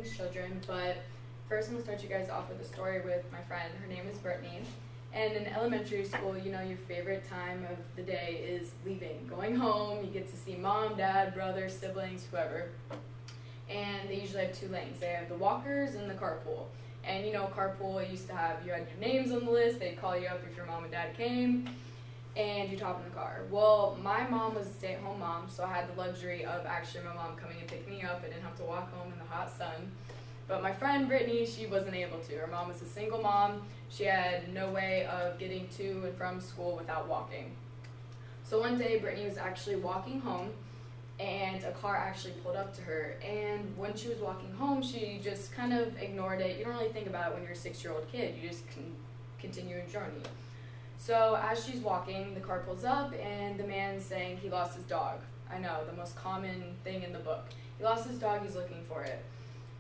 children, but first I'm going to start you guys off with a story with my friend. Her name is Brittany. And in elementary school, you know, your favorite time of the day is leaving, going home. You get to see mom, dad, brother, siblings, whoever. And they usually have two lanes. They have the walkers and the carpool. And you know, carpool used to have, you had your names on the list. They'd call you up if your mom and dad came, and you'd hop in the car. Well, my mom was a stay-at-home mom, so I had the luxury of actually my mom coming and picking me up. I didn't have to walk home in the hot sun. But my friend Brittany, she wasn't able to. Her mom was a single mom. She had no way of getting to and from school without walking. So one day, Brittany was actually walking home, and a car actually pulled up to her. And when she was walking home, she just kind of ignored it. You don't really think about it when you're a 6-year-old kid. You just continue your journey. So as she's walking, the car pulls up, and the man's saying he lost his dog. I know, the most common thing in the book. He lost his dog, he's looking for it.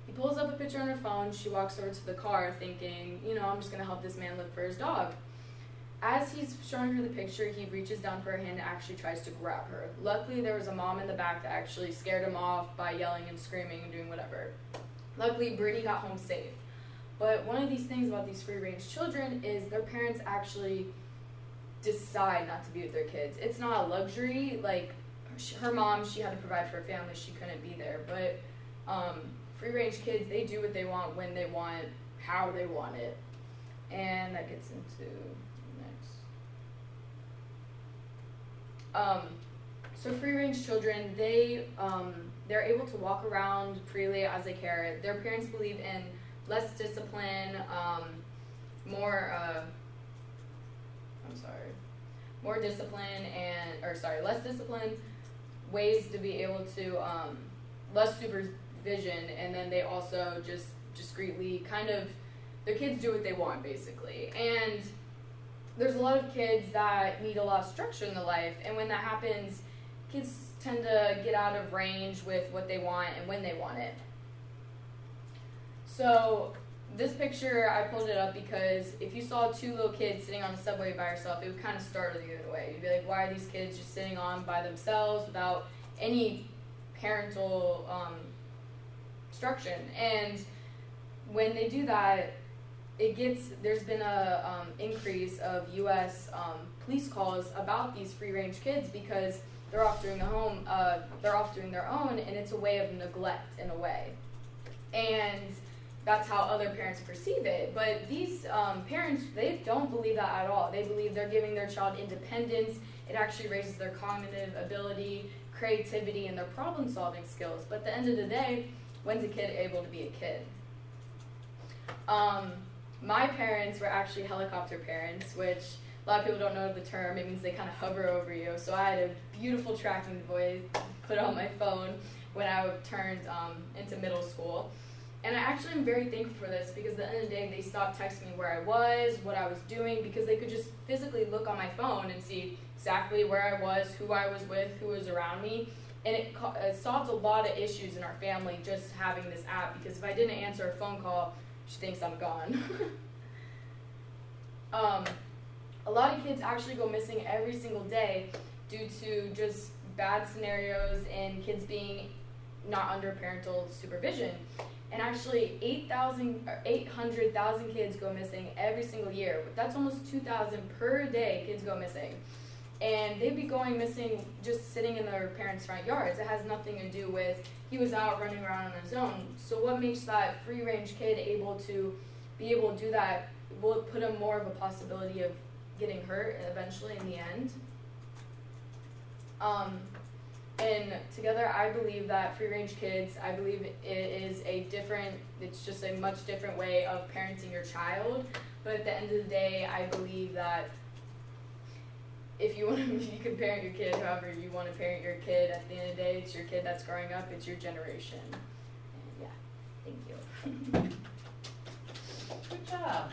He pulls up a picture on her phone. She walks over to the car thinking, you know, I'm just going to help this man look for his dog. As he's showing her the picture, he reaches down for her hand and actually tries to grab her. Luckily, there was a mom in the back that actually scared him off by yelling and screaming and doing whatever. Luckily, Brittany got home safe. But one of these things about these free-range children is their parents actually decide not to be with their kids. It's not a luxury. Like, her mom, she had to provide for her family. She couldn't be there. But free-range kids, they do what they want, when they want, how they want it. And that gets into next. So free-range children, they're able to walk around freely as they care. Their parents believe in less discipline, less discipline, ways to be able to, less supervision, and then they also just discreetly their kids do what they want, basically. And there's a lot of kids that need a lot of structure in their life, and when that happens, kids tend to get out of range with what they want and when they want it. So this picture, I pulled it up because if you saw two little kids sitting on the subway by yourself, it would kind of startle you in a way. You'd be like, why are these kids just sitting on by themselves without any parental instruction? And when they do that, there's been a increase of U.S. Police calls about these free-range kids because they're off doing their own, and it's a way of neglect in a way. And that's how other parents perceive it. But these parents, they don't believe that at all. They believe they're giving their child independence. It actually raises their cognitive ability, creativity, and their problem-solving skills. But at the end of the day, when's a kid able to be a kid? My parents were actually helicopter parents, which a lot of people don't know the term. It means they kind of hover over you. So I had a beautiful tracking device put on my phone when I turned into middle school. And I actually am very thankful for this because at the end of the day, they stopped texting me where I was, what I was doing, because they could just physically look on my phone and see exactly where I was, who I was with, who was around me. And it solved a lot of issues in our family just having this app, because if I didn't answer a phone call, she thinks I'm gone. A lot of kids actually go missing every single day due to just bad scenarios and kids being not under parental supervision. And actually 800,000 kids go missing every single year. That's almost 2,000 per day kids go missing. And they'd be going missing just sitting in their parents' front yards. It has nothing to do with he was out running around on his own. So what makes that free-range kid able to do that? Will it put him more of a possibility of getting hurt eventually in the end? And together, I believe that free-range kids, I believe it's just a much different way of parenting your child. But at the end of the day, I believe that if you can parent your kid however you want to parent your kid, at the end of the day, it's your kid that's growing up, it's your generation. And yeah, thank you. Good job.